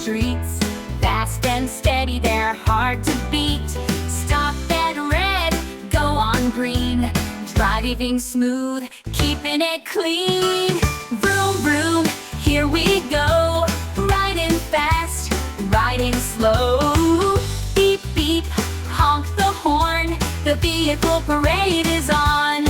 streets. Fast and steady, they're hard to beat. Stop at red, go on green. Driving smooth, keeping it clean. Vroom, vroom, here we go. Riding fast, riding slow. Beep, beep, honk the horn. The vehicle parade is on.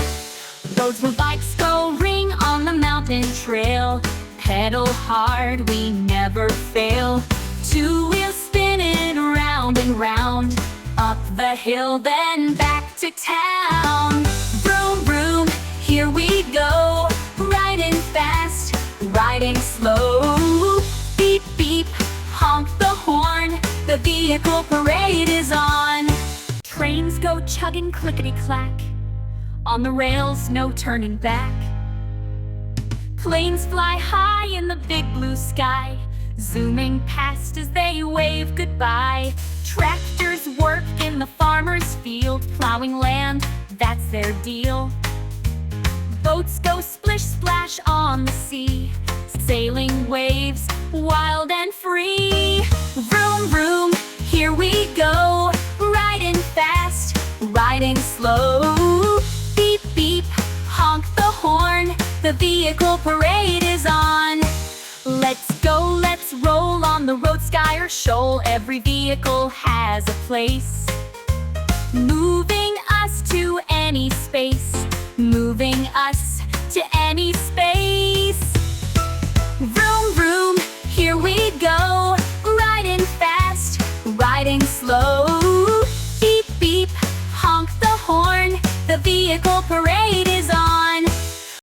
Roads where bikes go ring on the mountain trail. Pedal hard, we never fail. Two wheels spinning round and round. Up the hill, then back to town. Vroom, vroom, here we go. Riding fast, riding slow. Beep, beep, honk the horn. The vehicle parade is on. Trains go chugging clickety-clack. On the rails, no turning back. Planes fly high in the big blue sky, zooming past as they wave goodbye. Tractors work in the farmer's field, plowing land, that's their deal. Boats go splish splash on the sea, sailing waves, wild and free. Vroom, vroom, here we go. Riding fast, riding slow. Beep, beep, honk the horn. The vehicle parade is on. Let's go, let's roll on the road, sky or shoal. Every vehicle has a place, moving us to any space, moving us to any space. Vroom, vroom, here we go. Riding fast, riding slow. Beep, beep, honk the horn. The vehicle parade is on.